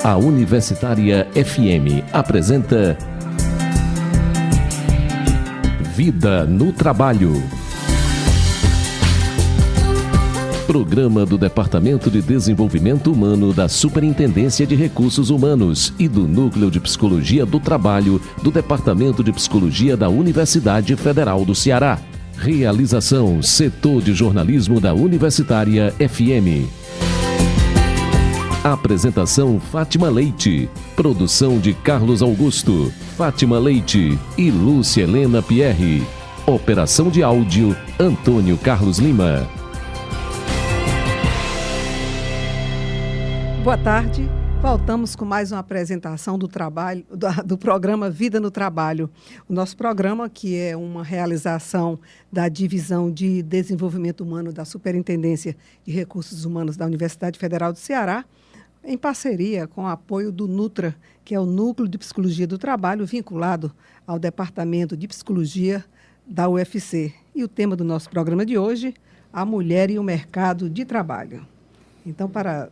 A Universitária FM apresenta Vida no Trabalho. Programa do Departamento de Desenvolvimento Humano da Superintendência de Recursos Humanos e do Núcleo de Psicologia do Trabalho do Departamento de Psicologia da Universidade Federal do Ceará. Realização: Setor de Jornalismo da Universitária FM. Apresentação: Fátima Leite. Produção de Carlos Augusto, Fátima Leite e Lúcia Helena Pierre. Operação de áudio: Antônio Carlos Lima. Boa tarde. Voltamos com mais uma apresentação do trabalho, do programa Vida no Trabalho. O nosso programa, que é uma realização da Divisão de Desenvolvimento Humano da Superintendência de Recursos Humanos da Universidade Federal do Ceará, em parceria com o apoio do NUTRA, que é o Núcleo de Psicologia do Trabalho, vinculado ao Departamento de Psicologia da UFC. E o tema do nosso programa de hoje, a mulher e o mercado de trabalho. Então, para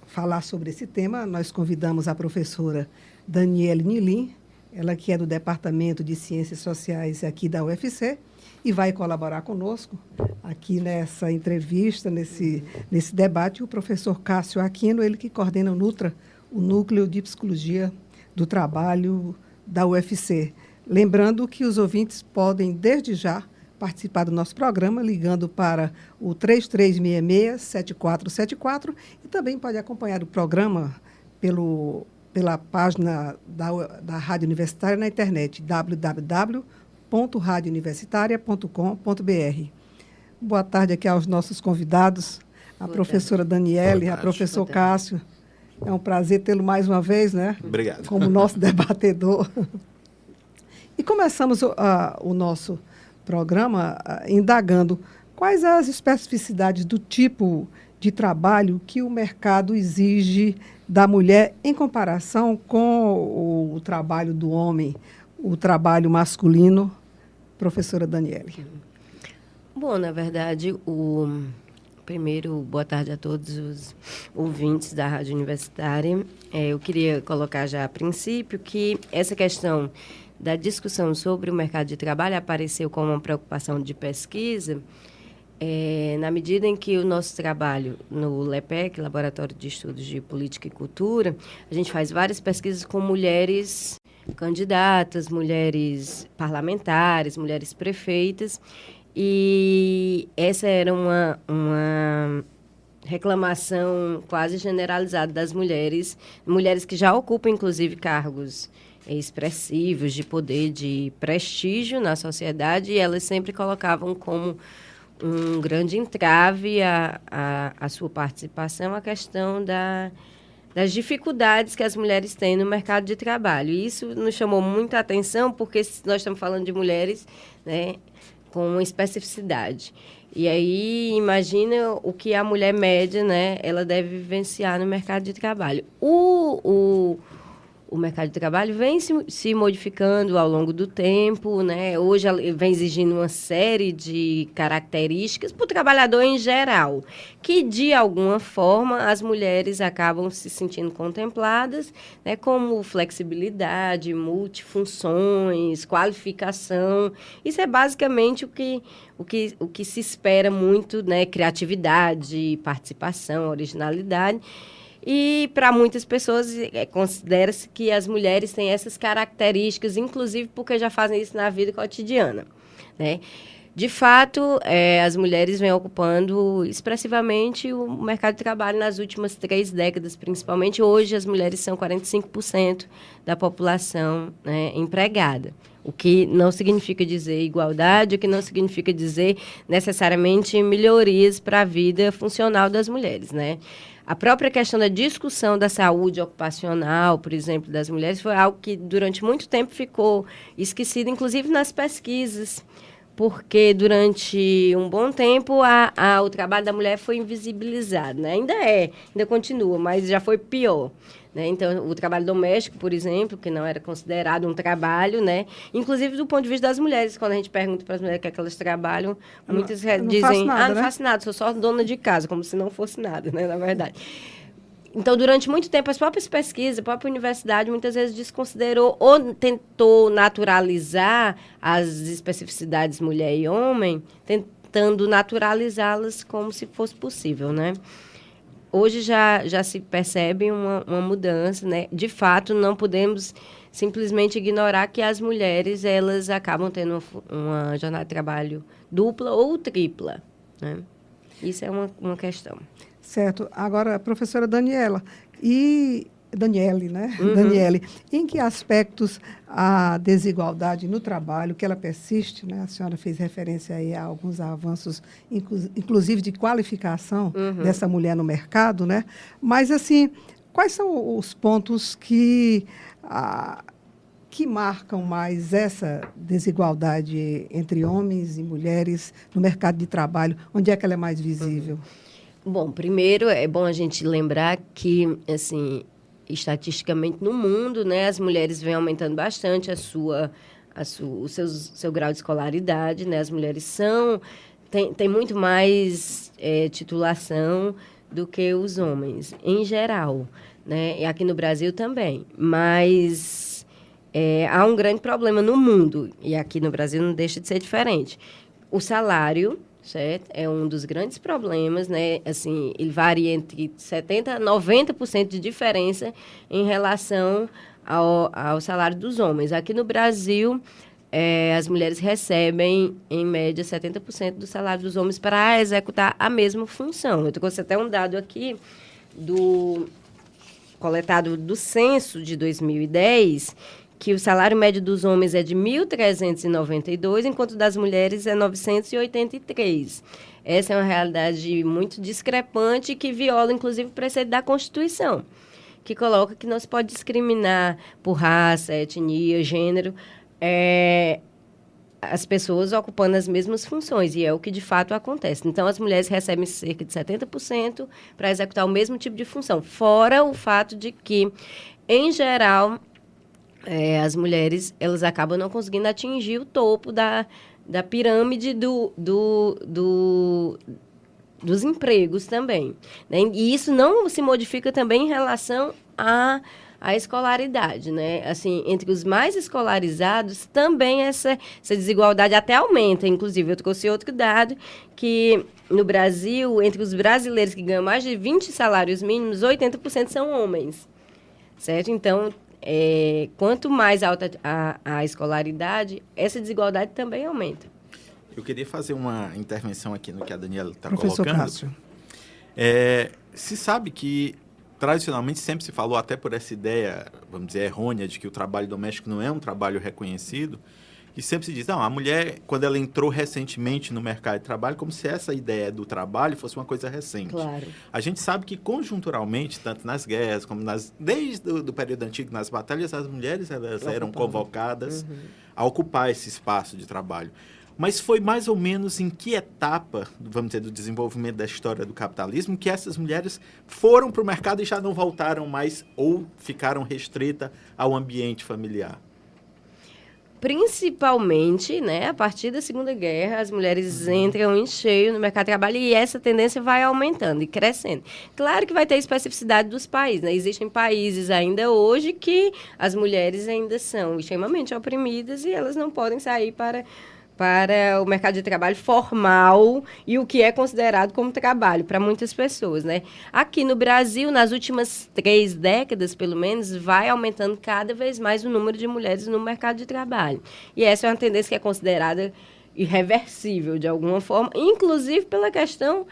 falar sobre esse tema, nós convidamos a professora Daniele Nilim, ela que é do Departamento de Ciências Sociais aqui da UFC, e vai colaborar conosco aqui nessa entrevista, nesse debate, o professor Cássio Aquino, ele que coordena o NUTRA, o Núcleo de Psicologia do Trabalho da UFC. Lembrando que os ouvintes podem, desde já, participar do nosso programa, ligando para o 3366-7474 e também pode acompanhar o programa pela página da Rádio Universitária na internet, www.radiouniversitaria.com.br. Boa tarde aqui aos nossos convidados, a professora Daniele, a professor Cássio. É um prazer tê-lo mais uma vez, né? Obrigado. Como nosso debatedor. E começamos o nosso programa indagando quais as especificidades do tipo de trabalho que o mercado exige da mulher em comparação com o trabalho do homem, o trabalho masculino. Professora Daniele. Bom, na verdade, primeiro, boa tarde a todos os ouvintes da Rádio Universitária. Eu queria colocar já a princípio que essa questão da discussão sobre o mercado de trabalho apareceu como uma preocupação de pesquisa, na medida em que o nosso trabalho no LEPEC, Laboratório de Estudos de Política e Cultura, a gente faz várias pesquisas com mulheres candidatas, mulheres parlamentares, mulheres prefeitas, e essa era uma reclamação quase generalizada das mulheres que já ocupam, inclusive, cargos expressivos de poder, de prestígio na sociedade, e elas sempre colocavam como um grande entrave a sua participação a questão das dificuldades que as mulheres têm no mercado de trabalho. E isso nos chamou muita atenção, porque nós estamos falando de mulheres, né, com uma especificidade. E aí, imagina o que a mulher média, né, ela deve vivenciar no mercado de trabalho. O mercado de trabalho vem se modificando ao longo do tempo, né? Hoje vem exigindo uma série de características para o trabalhador em geral, que, de alguma forma, as mulheres acabam se sentindo contempladas, né? Como flexibilidade, multifunções, qualificação. Isso é basicamente o que se espera muito, né? Criatividade, participação, originalidade. E, para muitas pessoas, considera-se que as mulheres têm essas características, inclusive porque já fazem isso na vida cotidiana, né? De fato, as mulheres vêm ocupando expressivamente o mercado de trabalho nas últimas 3 décadas, principalmente. Hoje, as mulheres são 45% da população, né, empregada. O que não significa dizer igualdade, o que não significa dizer necessariamente melhorias para a vida funcional das mulheres, né? A própria questão da discussão da saúde ocupacional, por exemplo, das mulheres, foi algo que durante muito tempo ficou esquecido, inclusive nas pesquisas, porque durante um bom tempo o trabalho da mulher foi invisibilizado, né? Ainda continua, mas já foi pior, né? Então, o trabalho doméstico, por exemplo, que não era considerado um trabalho, né? Inclusive do ponto de vista das mulheres, quando a gente pergunta para as mulheres o que é que elas trabalham, muitas dizem, faço nada, não né? faço nada, sou só dona de casa, como se não fosse nada, né? Na verdade. Então, durante muito tempo, as próprias pesquisas, a própria universidade, muitas vezes desconsiderou ou tentou naturalizar as especificidades mulher e homem, tentando naturalizá-las como se fosse possível, né? Hoje já se percebe uma mudança, né? De fato, não podemos simplesmente ignorar que as mulheres, elas acabam tendo uma jornada de trabalho dupla ou tripla, né? Isso é uma questão. Certo. Agora, professora Daniele, né? Uhum. Daniele, em que aspectos a desigualdade no trabalho, que ela persiste, né? A senhora fez referência aí a alguns avanços, inclusive de qualificação dessa mulher no mercado, né? Mas, assim, quais são os pontos que marcam mais essa desigualdade entre homens e mulheres no mercado de trabalho? Onde é que ela é mais visível? Bom, primeiro é bom a gente lembrar que, assim, estatisticamente no mundo, né, as mulheres vêm aumentando bastante seu grau de escolaridade, né? As mulheres têm muito mais titulação do que os homens, em geral, né? E aqui no Brasil também. Mas há um grande problema no mundo, e aqui no Brasil não deixa de ser diferente. O salário, certo? É um dos grandes problemas, né? Assim, ele varia entre 70% a 90% de diferença em relação ao salário dos homens. Aqui no Brasil, as mulheres recebem, em média, 70% do salário dos homens para executar a mesma função. Eu trouxe até um dado aqui coletado do censo de 2010, que o salário médio dos homens é de 1.392, enquanto das mulheres é 983. Essa é uma realidade muito discrepante que viola, inclusive, o preceito da Constituição, que coloca que não se pode discriminar por raça, etnia, gênero, as pessoas ocupando as mesmas funções, e é o que de fato acontece. Então, as mulheres recebem cerca de 70% para executar o mesmo tipo de função, fora o fato de que, em geral, as mulheres, elas acabam não conseguindo atingir o topo da pirâmide dos empregos também, né? E isso não se modifica também em relação à escolaridade, né? Assim, entre os mais escolarizados, também essa desigualdade até aumenta. Inclusive, eu trouxe outro dado, que no Brasil, entre os brasileiros que ganham mais de 20 salários mínimos, 80% são homens, certo? Então, quanto mais alta a escolaridade, essa desigualdade também aumenta. Eu queria fazer uma intervenção aqui no que a Daniela está colocando. Professor Cássio. Se sabe que, tradicionalmente, sempre se falou, até por essa ideia, vamos dizer, errônea, de que o trabalho doméstico não é um trabalho reconhecido, e sempre se diz, não, a mulher, quando ela entrou recentemente no mercado de trabalho, como se essa ideia do trabalho fosse uma coisa recente. Claro. A gente sabe que, conjunturalmente, tanto nas guerras, como desde o período antigo, nas batalhas, as mulheres elas eram convocadas a ocupar esse espaço de trabalho. Mas foi mais ou menos em que etapa, vamos dizer, do desenvolvimento da história do capitalismo, que essas mulheres foram para o mercado e já não voltaram mais ou ficaram restritas ao ambiente familiar? Principalmente, né, a partir da Segunda Guerra, as mulheres entram em cheio no mercado de trabalho e essa tendência vai aumentando e crescendo. Claro que vai ter especificidade dos países, né? Existem países ainda hoje que as mulheres ainda são extremamente oprimidas e elas não podem sair para o mercado de trabalho formal e o que é considerado como trabalho para muitas pessoas, né? Aqui no Brasil, nas últimas 3 décadas, pelo menos, vai aumentando cada vez mais o número de mulheres no mercado de trabalho. E essa é uma tendência que é considerada irreversível, de alguma forma, inclusive pela questão...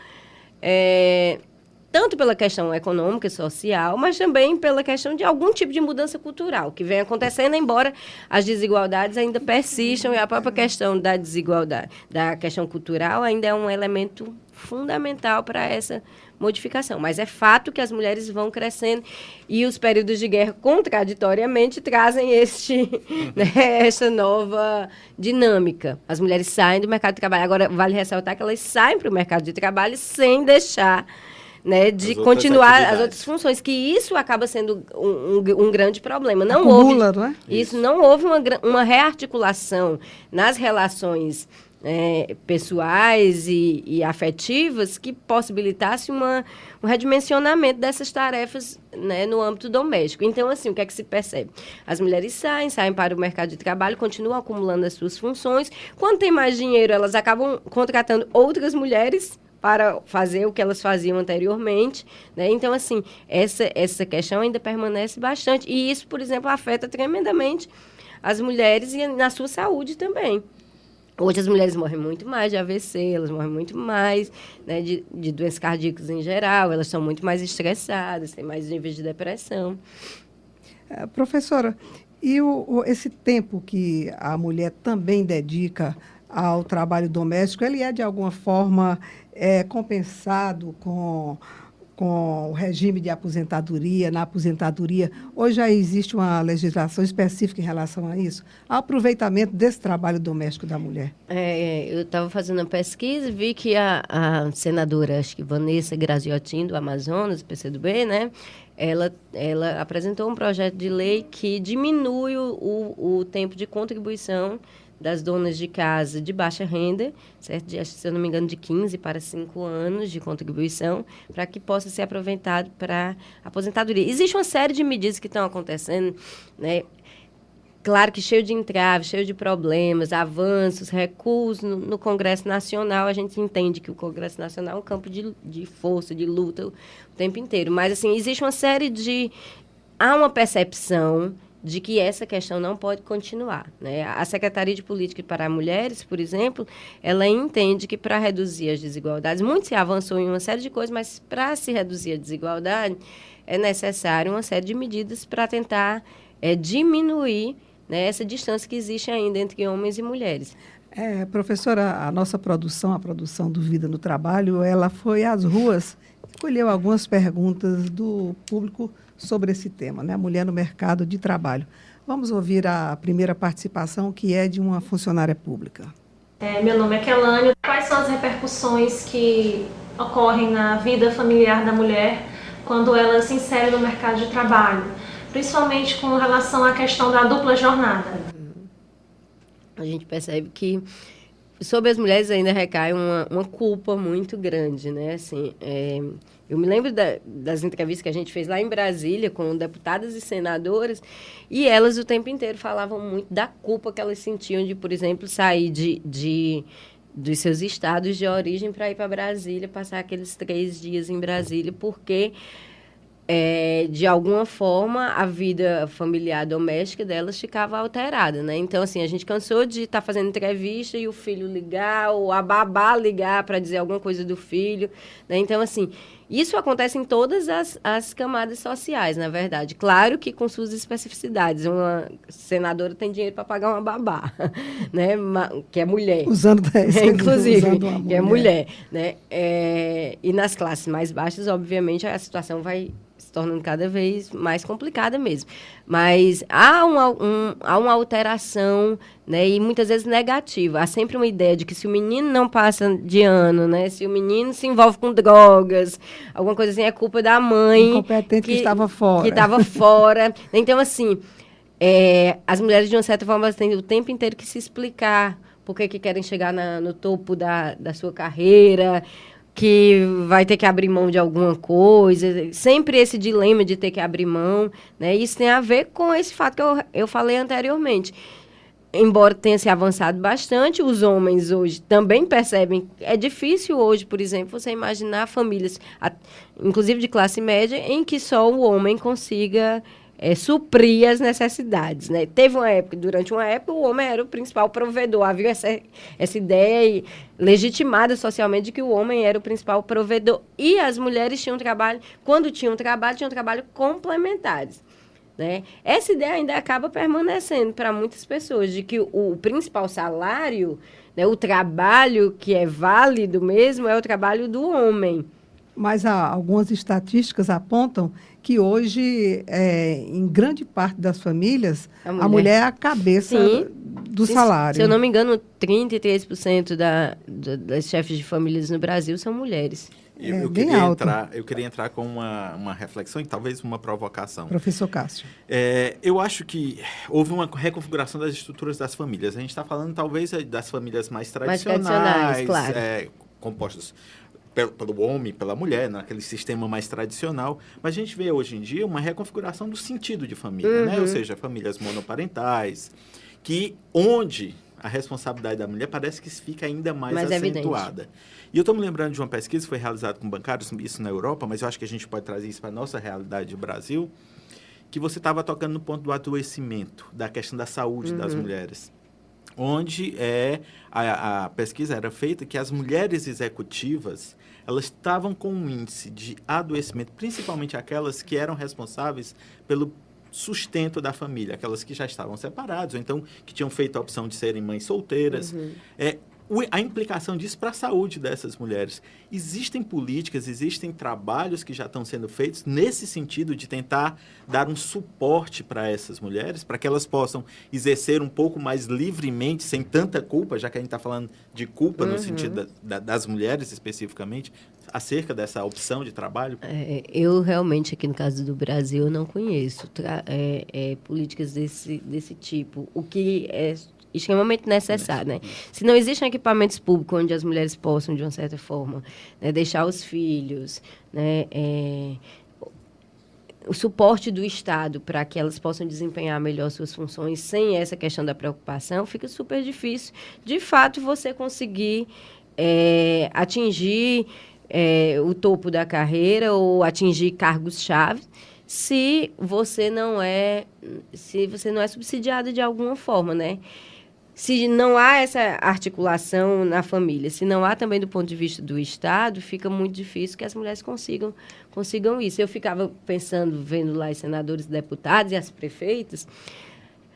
tanto pela questão econômica e social, mas também pela questão de algum tipo de mudança cultural que vem acontecendo, embora as desigualdades ainda persistam e a própria questão da desigualdade, da questão cultural, ainda é um elemento fundamental para essa modificação. Mas é fato que as mulheres vão crescendo e os períodos de guerra, contraditoriamente, trazem essa nova dinâmica. As mulheres saem do mercado de trabalho. Agora, vale ressaltar que elas saem para o mercado de trabalho sem deixar... né, de continuar as outras funções, que isso acaba sendo um grande problema. Acumula, não é? Isso, não houve uma rearticulação nas relações pessoais e afetivas que possibilitasse um redimensionamento dessas tarefas, né, no âmbito doméstico. Então, assim, o que é que se percebe? As mulheres saem para o mercado de trabalho, continuam acumulando as suas funções. Quando tem mais dinheiro, elas acabam contratando outras mulheres para fazer o que elas faziam anteriormente, né? Então, assim, essa questão ainda permanece bastante. E isso, por exemplo, afeta tremendamente as mulheres e na sua saúde também. Hoje as mulheres morrem muito mais de AVC, elas morrem muito mais, né, de doenças cardíacas em geral, elas são muito mais estressadas, têm mais níveis de depressão. Professora, e esse tempo que a mulher também dedica ao trabalho doméstico, ele é de alguma forma compensado com o regime de aposentadoria, na aposentadoria? Hoje já existe uma legislação específica em relação a isso? Ao aproveitamento desse trabalho doméstico da mulher? Eu estava fazendo uma pesquisa e vi que a senadora, acho que Vanessa Graziotin, do Amazonas, do PCdoB, né? Ela apresentou um projeto de lei que diminui o tempo de contribuição das donas de casa de baixa renda, certo? Se eu não me engano, de 15 para 5 anos de contribuição, para que possa ser aproveitado para aposentadoria. Existe uma série de medidas que estão acontecendo, né? Claro que cheio de entraves, cheio de problemas, avanços, recuos no Congresso Nacional. A gente entende que o Congresso Nacional é um campo de força, de luta o tempo inteiro. Mas, assim, existe uma série de... Há uma percepção de que essa questão não pode continuar, né? A Secretaria de Política para Mulheres, por exemplo, ela entende que para reduzir as desigualdades, muito se avançou em uma série de coisas, mas para se reduzir a desigualdade, é necessário uma série de medidas para tentar diminuir, né, essa distância que existe ainda entre homens e mulheres. Professora, a nossa produção, a produção do Vida no Trabalho, ela foi às ruas, colheu algumas perguntas do público sobre esse tema, né? A mulher no mercado de trabalho. Vamos ouvir a primeira participação, que é de uma funcionária pública. Meu nome é Kelane. Quais são as repercussões que ocorrem na vida familiar da mulher quando ela se insere no mercado de trabalho? Principalmente com relação à questão da dupla jornada. A gente percebe que sobre as mulheres ainda recai uma culpa muito grande, né? Assim, eu me lembro das entrevistas que a gente fez lá em Brasília com deputadas e senadoras, e elas o tempo inteiro falavam muito da culpa que elas sentiam de, por exemplo, sair dos seus estados de origem para ir para Brasília, passar aqueles 3 dias em Brasília, porque... de alguma forma, a vida familiar doméstica delas ficava alterada, né? Então, assim, a gente cansou de estar fazendo entrevista e o filho ligar, ou a babá ligar para dizer alguma coisa do filho, né? Então, assim, isso acontece em todas as camadas sociais, na verdade. Claro que com suas especificidades. Uma senadora tem dinheiro para pagar uma babá, né? Que é mulher. Inclusive, usando que é mulher, né? E nas classes mais baixas, obviamente, a situação vai se tornando cada vez mais complicada mesmo. Mas há uma alteração, né, e muitas vezes negativa. Há sempre uma ideia de que se o menino não passa de ano, né, se o menino se envolve com drogas, alguma coisa assim, é culpa da mãe. Incompetente que estava fora. Que estava fora. Então, assim, as mulheres, de uma certa forma, elas têm o tempo inteiro que se explicar por que querem chegar no topo da sua carreira, que vai ter que abrir mão de alguma coisa, sempre esse dilema de ter que abrir mão, né? Isso tem a ver com esse fato que eu falei anteriormente. Embora tenha se avançado bastante, os homens hoje também percebem. É difícil hoje, por exemplo, você imaginar famílias, inclusive de classe média, em que só o homem consiga suprir as necessidades, né? Durante uma época, o homem era o principal provedor. Havia essa ideia legitimada socialmente de que o homem era o principal provedor. E as mulheres tinham trabalho, quando tinham trabalho complementares, né? Essa ideia ainda acaba permanecendo para muitas pessoas, de que o principal salário, né, o trabalho que é válido mesmo, é o trabalho do homem. Mas algumas estatísticas apontam que hoje, em grande parte das famílias, a mulher é a cabeça do salário. Se eu não me engano, 33% das chefes de famílias no Brasil são mulheres. Eu bem queria alto. eu queria entrar com uma reflexão e talvez uma provocação. Professor Cássio. Eu acho que houve uma reconfiguração das estruturas das famílias. A gente está falando talvez das famílias mais tradicionais, claro. Compostas pelo homem, pela mulher, naquele sistema mais tradicional. Mas a gente vê hoje em dia uma reconfiguração do sentido de família, né? Ou seja, famílias monoparentais, onde a responsabilidade da mulher parece que fica ainda mais acentuada. E eu estou me lembrando de uma pesquisa que foi realizada com bancários, isso na Europa, mas eu acho que a gente pode trazer isso para a nossa realidade do Brasil, que você estava tocando no ponto do adoecimento, da questão da saúde das mulheres, onde a pesquisa era feita que as mulheres executivas, elas estavam com um índice de adoecimento, principalmente aquelas que eram responsáveis pelo sustento da família, aquelas que já estavam separadas, ou então que tinham feito a opção de serem mães solteiras. A implicação disso para a saúde dessas mulheres. Existem políticas, existem trabalhos que já estão sendo feitos nesse sentido de tentar dar um suporte para essas mulheres, para que elas possam exercer um pouco mais livremente, sem tanta culpa, já que a gente está falando de culpa no sentido das mulheres especificamente, acerca dessa opção de trabalho? Eu realmente, aqui no caso do Brasil, não conheço políticas desse tipo. O que é extremamente necessário, né? Se não existem equipamentos públicos onde as mulheres possam, de uma certa forma, né, deixar os filhos, né, o suporte do Estado para que elas possam desempenhar melhor suas funções sem essa questão da preocupação, fica super difícil, de fato, você conseguir atingir o topo da carreira ou atingir cargos-chave se você não é subsidiada de alguma forma, né? Se não há essa articulação na família, se não há também do ponto de vista do Estado, fica muito difícil que as mulheres consigam isso. Eu ficava pensando, vendo lá os senadores, deputados e as prefeitas,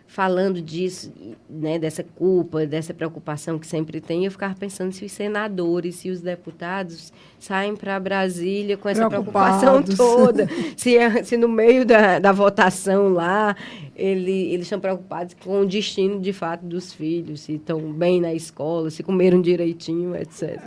falando disso, né, dessa culpa, dessa preocupação que sempre tem, eu ficava pensando se os senadores, se os deputados saem para Brasília com essa preocupação toda, se no meio da votação lá, eles estão preocupados com o destino, de fato, dos filhos, se estão bem na escola, se comeram direitinho, etc.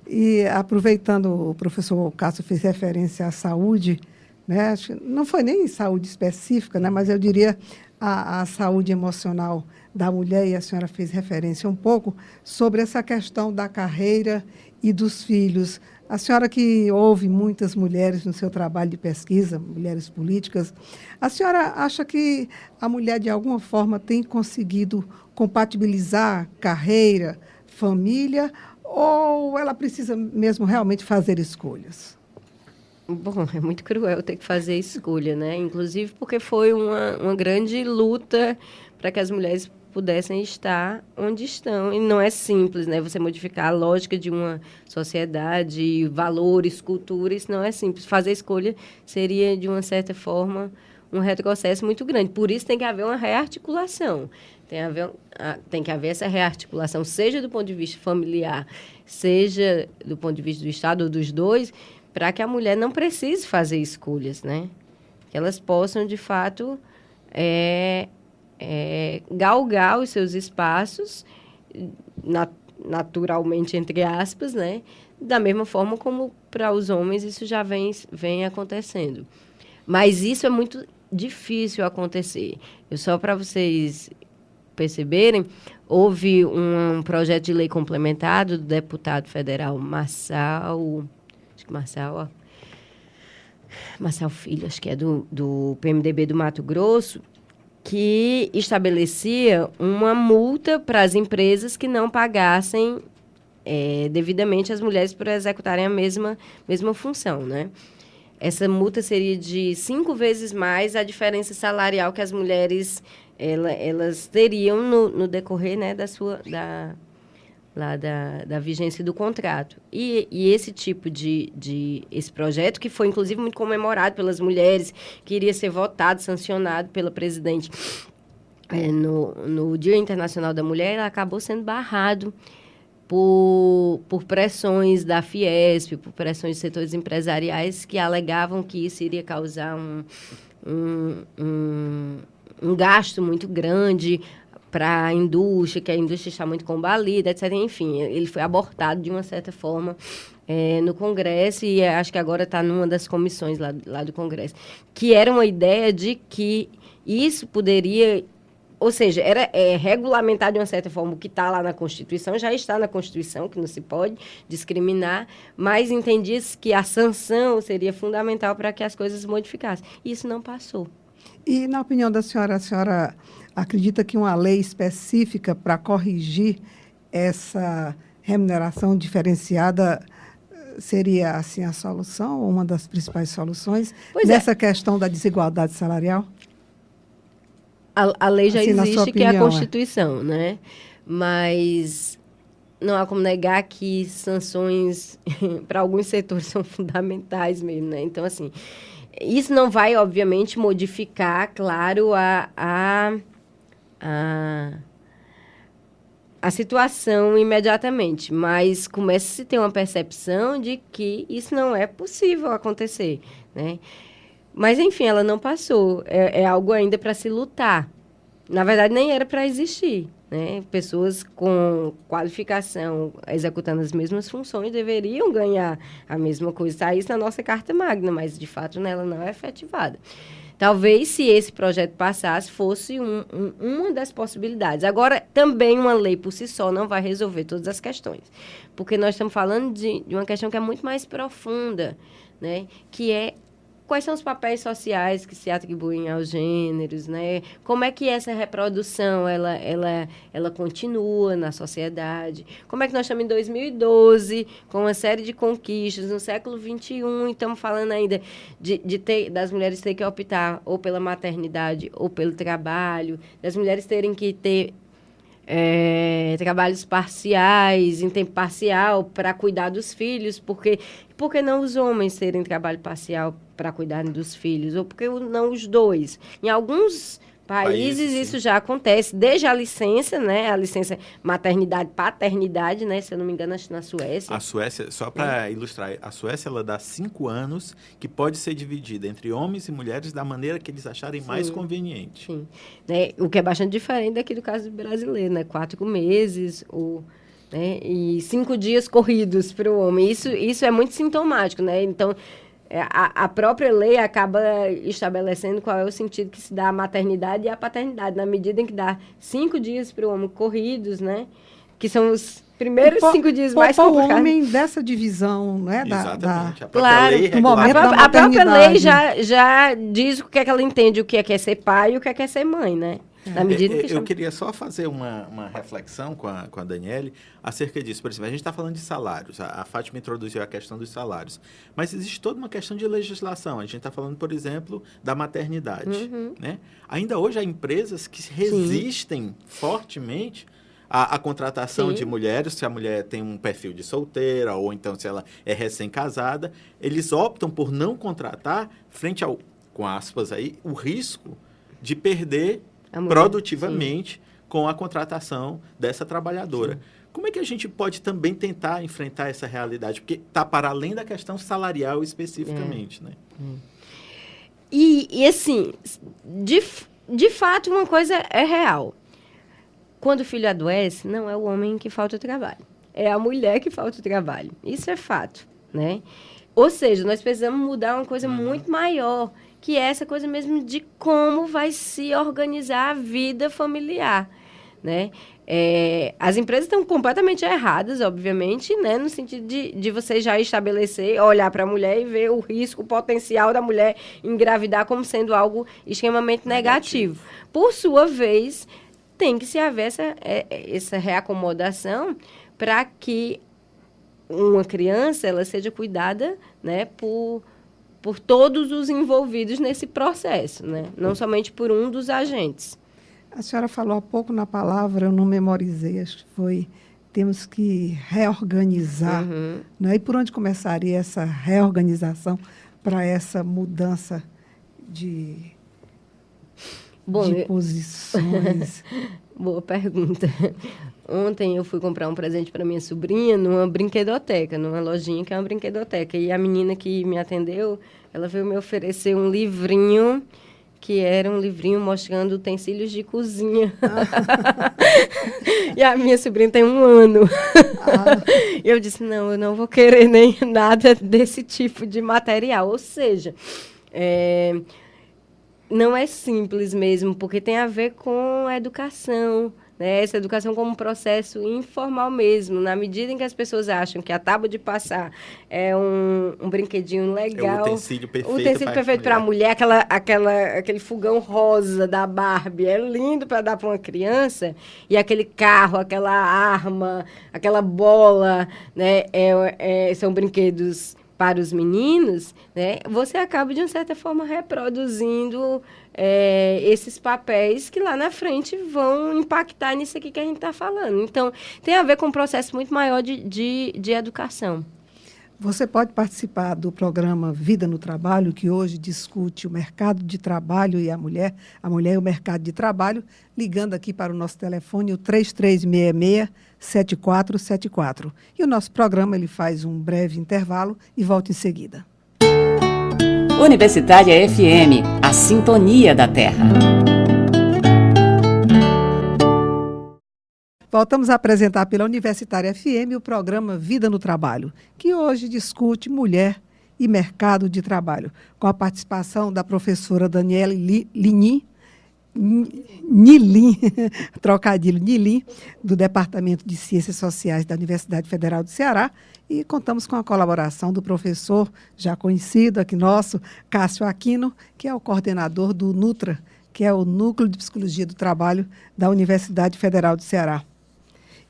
E, aproveitando, o professor Cássio fez referência à saúde, né? Não foi nem saúde específica, né? Mas eu diria a saúde emocional da mulher, e a senhora fez referência um pouco sobre essa questão da carreira e dos filhos. A senhora que ouve muitas mulheres no seu trabalho de pesquisa, mulheres políticas, a senhora acha que a mulher, de alguma forma, tem conseguido compatibilizar carreira, família, ou ela precisa mesmo realmente fazer escolhas? Bom, é muito cruel ter que fazer escolha, né? Inclusive porque foi uma grande luta para que as mulheres pudessem estar onde estão. E não é simples, né? Você modificar a lógica de uma sociedade, valores, cultura, isso não é simples. Fazer escolha seria, de uma certa forma, um retrocesso muito grande. Por isso tem que haver uma rearticulação. Tem que haver essa rearticulação, seja do ponto de vista familiar, seja do ponto de vista do Estado ou dos dois, para que a mulher não precise fazer escolhas, né? Que elas possam, de fato, galgar os seus espaços, naturalmente, entre aspas, né? Da mesma forma como para os homens isso já vem acontecendo. Mas isso é muito difícil acontecer. Só para vocês perceberem, houve um projeto de lei complementado do deputado federal Marçal Filho, acho que é do PMDB do Mato Grosso, que estabelecia uma multa para as empresas que não pagassem devidamente as mulheres por executarem a mesma função, né? Essa multa seria de 5 vezes mais a diferença salarial que as mulheres elas teriam no decorrer, né, da vigência do contrato. E esse tipo esse projeto, que foi inclusive muito comemorado pelas mulheres, que iria ser votado, sancionado pela presidente no Dia Internacional da Mulher, acabou sendo barrado por pressões da Fiesp, por pressões de setores empresariais que alegavam que isso iria causar um gasto muito grande para a indústria, que a indústria está muito combalida, etc. Enfim, ele foi abortado de uma certa forma no Congresso, e acho que agora está numa das comissões lá do Congresso, que era uma ideia de que isso poderia, ou seja, era regulamentar de uma certa forma o que está lá na Constituição, já está na Constituição, que não se pode discriminar, mas entendia-se que a sanção seria fundamental para que as coisas se modificassem. Isso não passou. E, na opinião da senhora, a senhora acredita que uma lei específica para corrigir essa remuneração diferenciada seria, assim, a solução, ou uma das principais soluções nessa questão da desigualdade salarial? A lei já assim, existe, que é a Constituição, né? Mas não há como negar que sanções para alguns setores são fundamentais mesmo, né? Então, assim, isso não vai, obviamente, modificar, claro, a situação imediatamente, mas começa a se ter uma percepção de que isso não é possível acontecer, né? Mas, enfim, ela não passou. É algo ainda para se lutar. Na verdade, nem era para existir, né? Pessoas com qualificação, executando as mesmas funções, deveriam ganhar a mesma coisa. Está isso na nossa Carta Magna, mas, de fato, ela não é efetivada. Talvez, se esse projeto passasse, fosse uma das possibilidades. Agora, também uma lei por si só não vai resolver todas as questões, porque nós estamos falando de uma questão que é muito mais profunda, né? Que é quais são os papéis sociais que se atribuem aos gêneros, né? Como é que essa reprodução ela continua na sociedade? Como é que nós estamos em 2012, com uma série de conquistas, no século XXI, e estamos falando ainda das mulheres terem que optar ou pela maternidade ou pelo trabalho, das mulheres terem que ter trabalhos parciais, em tempo parcial, para cuidar dos filhos, por que não os homens terem trabalho parcial para cuidarem dos filhos? Ou por que não os dois? Em alguns países isso já acontece, desde a licença, né? A licença maternidade, paternidade, né? Se eu não me engano, acho na Suécia. A Suécia, só para ilustrar, a Suécia ela dá 5 anos que pode ser dividida entre homens e mulheres da maneira que eles acharem mais conveniente. Sim. Né? O que é bastante diferente daqui do caso brasileiro, né? 4 meses, né? E 5 dias corridos para o homem. Isso é muito sintomático, né? Então, a própria lei acaba estabelecendo qual é o sentido que se dá à maternidade e à paternidade, na medida em que dá 5 dias para o homem corridos, né? Que são os primeiros 5 dias mais complicados. O homem dessa divisão, né? Exatamente. Claro, a própria lei já diz o que é que ela entende, o que é ser pai e o que é ser mãe, né? Na medida que eu queria só fazer uma reflexão com a Daniele acerca disso. Por exemplo, a gente está falando de salários. A Fátima introduziu a questão dos salários. Mas existe toda uma questão de legislação. A gente está falando, por exemplo, da maternidade. Né? Ainda hoje há empresas que resistem fortemente à contratação de mulheres. Se a mulher tem um perfil de solteira ou então se ela é recém-casada, eles optam por não contratar frente ao, com aspas aí, o risco de perder produtivamente com a contratação dessa trabalhadora. Sim. Como é que a gente pode também tentar enfrentar essa realidade? Porque está para além da questão salarial especificamente, né? E assim, de fato, uma coisa é real. Quando o filho adoece, não é o homem que falta o trabalho. É a mulher que falta o trabalho. Isso é fato, né? Ou seja, nós precisamos mudar uma coisa muito maior, que é essa coisa mesmo de como vai se organizar a vida familiar, né? As empresas estão completamente erradas, obviamente, né? No sentido de você já estabelecer, olhar para a mulher e ver o risco, o potencial da mulher engravidar como sendo algo extremamente negativo. Por sua vez, tem que se haver essa reacomodação para que uma criança ela seja cuidada, né, por todos os envolvidos nesse processo, né? Não somente por um dos agentes. A senhora falou há pouco na palavra, eu não memorizei, acho que foi, temos que reorganizar. Né? E por onde começaria essa reorganização para essa mudança de posições? Boa pergunta. Ontem eu fui comprar um presente para minha sobrinha numa brinquedoteca, numa lojinha que é uma brinquedoteca. E a menina que me atendeu, ela veio me oferecer um livrinho que era um livrinho mostrando utensílios de cozinha. E a minha sobrinha tem 1 ano. E eu disse, não, eu não vou querer nem nada desse tipo de material. Ou seja, não é simples mesmo, porque tem a ver com a educação, né? Essa educação como um processo informal mesmo, na medida em que as pessoas acham que a tábua de passar é um brinquedinho legal. É o utensílio perfeito para a mulher, aquele fogão rosa da Barbie, é lindo para dar para uma criança, e aquele carro, aquela arma, aquela bola, né? São brinquedos para os meninos, né? Você acaba, de uma certa forma, reproduzindo esses papéis que lá na frente vão impactar nisso aqui que a gente está falando. Então, tem a ver com um processo muito maior de educação. Você pode participar do programa Vida no Trabalho, que hoje discute o mercado de trabalho e a mulher e o mercado de trabalho, ligando aqui para o nosso telefone, o 3366-7474. E o nosso programa ele faz um breve intervalo e volta em seguida. Universitária FM, a sintonia da Terra. Voltamos a apresentar pela Universitária FM o programa Vida no Trabalho, que hoje discute mulher e mercado de trabalho, com a participação da professora Daniele Nilin, trocadilho Nilin, do Departamento de Ciências Sociais da Universidade Federal do Ceará, e contamos com a colaboração do professor, já conhecido aqui nosso, Cássio Aquino, que é o coordenador do NUTRA, que é o Núcleo de Psicologia do Trabalho da Universidade Federal do Ceará.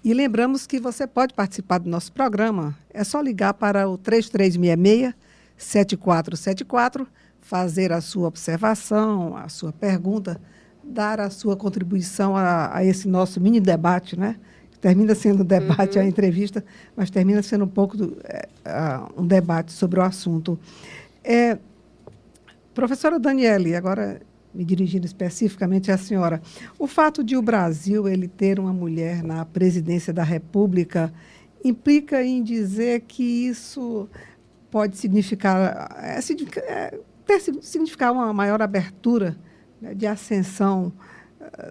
E lembramos que você pode participar do nosso programa, é só ligar para o 3366-7474, fazer a sua observação, a sua pergunta, dar a sua contribuição a esse nosso mini debate, né? Termina sendo um debate, a entrevista, mas termina sendo um pouco um debate sobre o assunto. Professora Daniele, agora me dirigindo especificamente à senhora, o fato de o Brasil ele ter uma mulher na presidência da República implica em dizer que isso pode significar uma maior abertura, né, de ascensão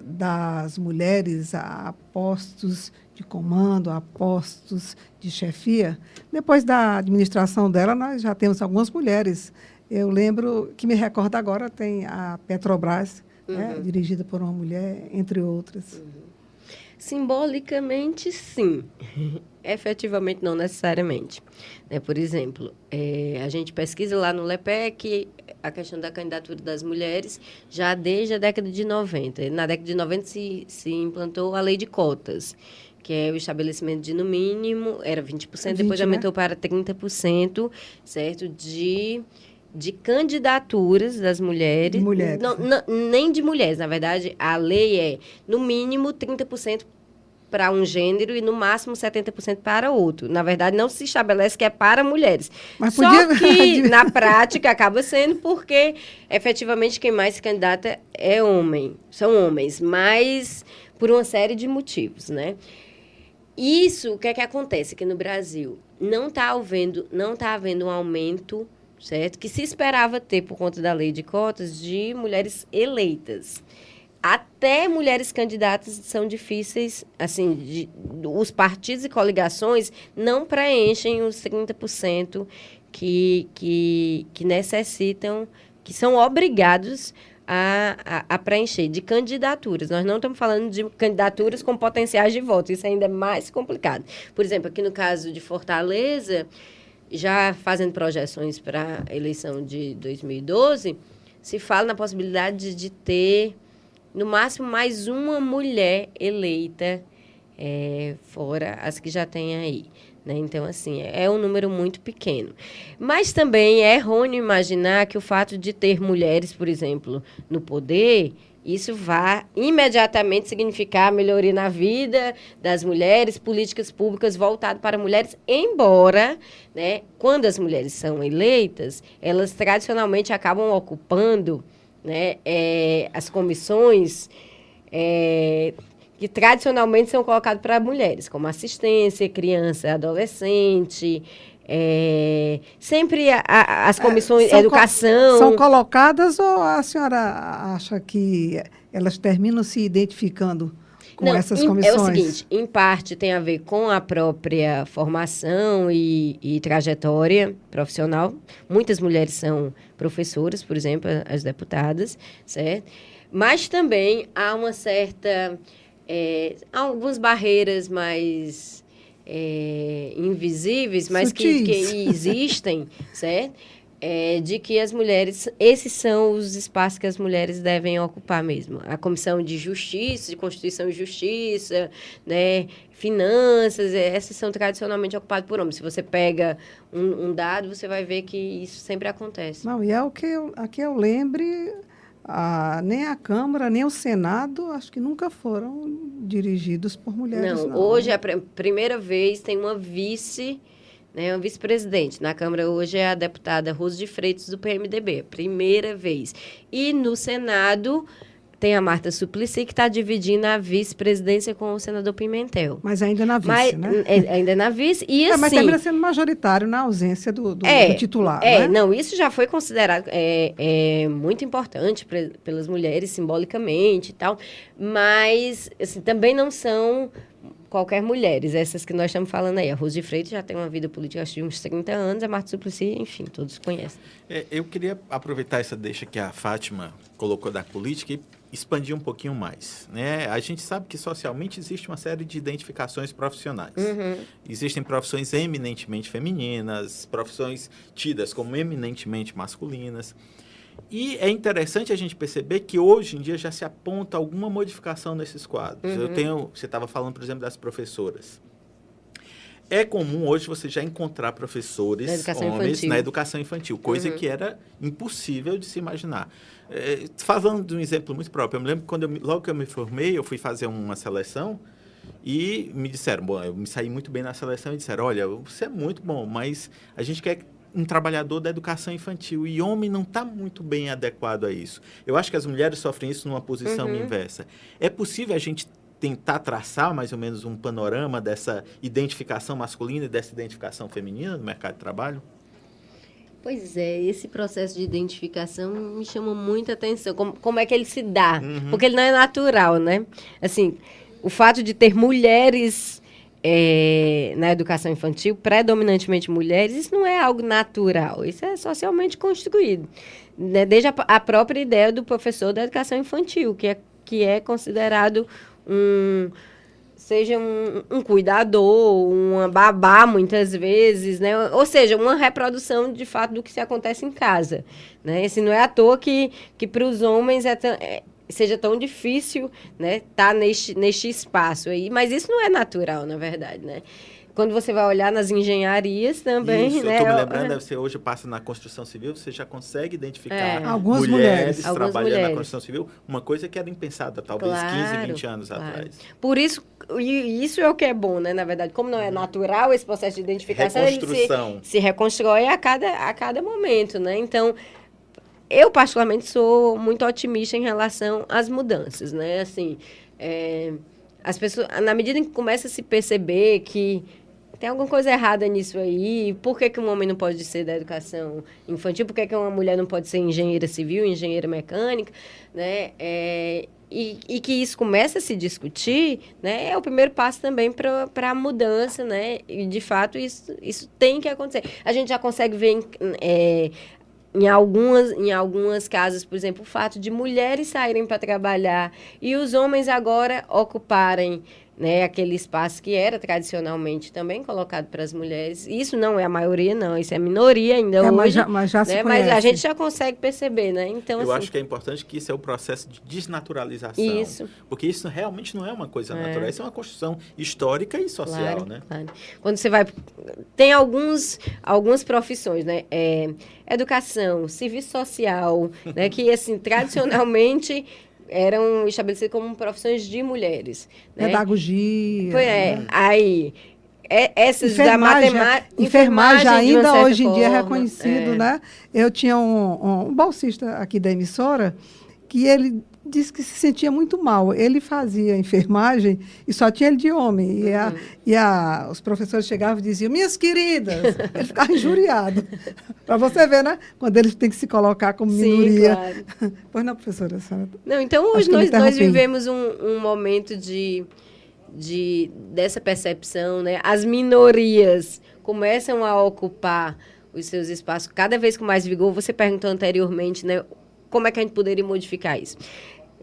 das mulheres a postos de comando, a postos de chefia. Depois da administração dela, nós já temos algumas mulheres. Eu lembro, que me recordo agora, tem a Petrobras, né, dirigida por uma mulher, entre outras. Simbolicamente, sim. Efetivamente, não necessariamente. Por exemplo, a gente pesquisa lá no LEPEC a questão da candidatura das mulheres já desde a década de 90. Na década de 90 se implantou a lei de cotas, que é o estabelecimento de, no mínimo, era 20%, depois aumentou, né, para 30%, certo? De candidaturas das mulheres. Não, nem de mulheres, na verdade, a lei é, no mínimo, 30% para um gênero e, no máximo, 70% para outro. Na verdade, não se estabelece que é para mulheres. Mas só que, na prática, acaba sendo porque, efetivamente, quem mais se candidata são homens, mas por uma série de motivos, né? Isso, o que é que acontece aqui no Brasil? Não está havendo um aumento, certo? Que se esperava ter, por conta da lei de cotas, de mulheres eleitas. Até mulheres candidatas são difíceis, assim, os partidos e coligações não preenchem os 30% que necessitam, que são obrigados a preencher de candidaturas. Nós não estamos falando de candidaturas com potenciais de voto, isso ainda é mais complicado. Por exemplo, aqui no caso de Fortaleza, já fazendo projeções para a eleição de 2012, se fala na possibilidade de ter, no máximo, mais uma mulher eleita, fora as que já tem aí, né? Então, assim, é um número muito pequeno. Mas também é errôneo imaginar que o fato de ter mulheres, por exemplo, no poder, isso vai imediatamente significar melhoria na vida das mulheres, políticas públicas voltadas para mulheres, embora, né, quando as mulheres são eleitas, elas tradicionalmente acabam ocupando, né, as comissões que tradicionalmente são colocadas para mulheres, como assistência, criança, adolescente, Sempre as comissões, educação... São colocadas ou a senhora acha que elas terminam se identificando com essas comissões? É o seguinte, em parte tem a ver com a própria formação e trajetória profissional. Muitas mulheres são professoras, por exemplo, as deputadas, certo? Mas também há uma certa... algumas barreiras mais invisíveis, mas que existem, certo? De que as mulheres, esses são os espaços que as mulheres devem ocupar mesmo. A Comissão de Justiça, de Constituição e Justiça, né, finanças, essas são tradicionalmente ocupadas por homens. Se você pega um dado, você vai ver que isso sempre acontece. Não, e o que eu lembre, nem a Câmara, nem o Senado, acho que nunca foram dirigidos por mulheres. Não. Hoje, a primeira vez, tem uma uma vice-presidente. Na Câmara hoje é a deputada Rose de Freitas, do PMDB. Primeira vez. E no Senado tem a Marta Suplicy, que está dividindo a vice-presidência com o senador Pimentel. Mas ainda na vice, né? Ainda na vice. E assim, mas termina sendo majoritário na ausência do titular, né? Não, isso já foi considerado muito importante pelas mulheres, simbolicamente e tal. Mas, assim, também não são... qualquer mulheres, essas que nós estamos falando aí. A Rose de Freitas já tem uma vida política acho de uns 30 anos, a Marta Suplicy, enfim, todos conhecem. Eu queria aproveitar essa deixa que a Fátima colocou da política e expandir um pouquinho mais, né? A gente sabe que socialmente existe uma série de identificações profissionais. Existem profissões eminentemente femininas, profissões tidas como eminentemente masculinas. E é interessante a gente perceber que hoje em dia já se aponta alguma modificação nesses quadros. Você estava falando, por exemplo, das professoras. É comum hoje você já encontrar professores homens na educação infantil, coisa que era impossível de se imaginar. Falando de um exemplo muito próprio, eu me lembro que logo que eu me formei, eu fui fazer uma seleção e me disseram, eu me saí muito bem na seleção e disseram, olha, você é muito bom, mas a gente quer um trabalhador da educação infantil e homem não está muito bem adequado a isso. Eu acho que as mulheres sofrem isso numa posição inversa. É possível a gente tentar traçar mais ou menos um panorama dessa identificação masculina e dessa identificação feminina no mercado de trabalho? Pois é, esse processo de identificação me chama muita atenção. Como é que ele se dá? Porque ele não é natural, né? Assim, o fato de ter mulheres na educação infantil, predominantemente mulheres, isso não é algo natural, isso é socialmente construído. Né? Desde a própria ideia do professor da educação infantil, que é considerado seja um cuidador, uma babá, muitas vezes, né? Ou seja, uma reprodução, de fato, do que se acontece em casa. Né? Esse não é à toa que para os homens seja tão difícil, né, tá neste espaço aí. Mas isso não é natural, na verdade, né? Quando você vai olhar nas engenharias também, isso, né? Eu estou me lembrando, você hoje passa na construção civil, você já consegue identificar mulheres trabalhando na construção civil, uma coisa que era impensada, talvez 15, 20 anos atrás. Por isso, e isso é o que é bom, né? Na verdade, como não é natural esse processo de identificação, ele se reconstrói a cada momento, né? Então, eu particularmente sou muito otimista em relação às mudanças, né? Assim, as pessoas, na medida em que começa a se perceber que tem alguma coisa errada nisso aí, por que um homem não pode ser da educação infantil, por que uma mulher não pode ser engenheira civil, engenheira mecânica, né? E que isso começa a se discutir, né? É o primeiro passo também para a mudança, né? E, de fato, isso tem que acontecer. A gente já consegue ver em algumas casas, por exemplo, o fato de mulheres saírem para trabalhar e os homens agora ocuparem, né, aquele espaço que era tradicionalmente também colocado para as mulheres. Isso não é a maioria, não. Isso é a minoria ainda hoje. Mas já se né? conhece. Mas a gente já consegue perceber, né? Então, eu acho que é importante que isso é o processo de desnaturalização. Isso. Porque isso realmente não é uma coisa natural. Isso é uma construção histórica e social, claro, né? Claro. Quando você vai... Tem algumas profissões, né? Educação, serviço social, né? Que, assim, tradicionalmente... eram estabelecidas como profissões de mulheres. Né? Pedagogia. Aí, essas da matemática... Enfermagem ainda hoje em dia é reconhecido, né? Eu tinha um bolsista aqui da emissora que ele disse que se sentia muito mal. Ele fazia enfermagem e só tinha ele de homem. Os professores chegavam e diziam, minhas queridas, ele ficava injuriado. Para você ver, né? Quando ele tem que se colocar como minoria. Sim, claro. Pois não, professora? Não, então hoje nós vivemos um momento dessa percepção, né? As minorias começam a ocupar os seus espaços cada vez com mais vigor. Você perguntou anteriormente, né? Como é que a gente poderia modificar isso?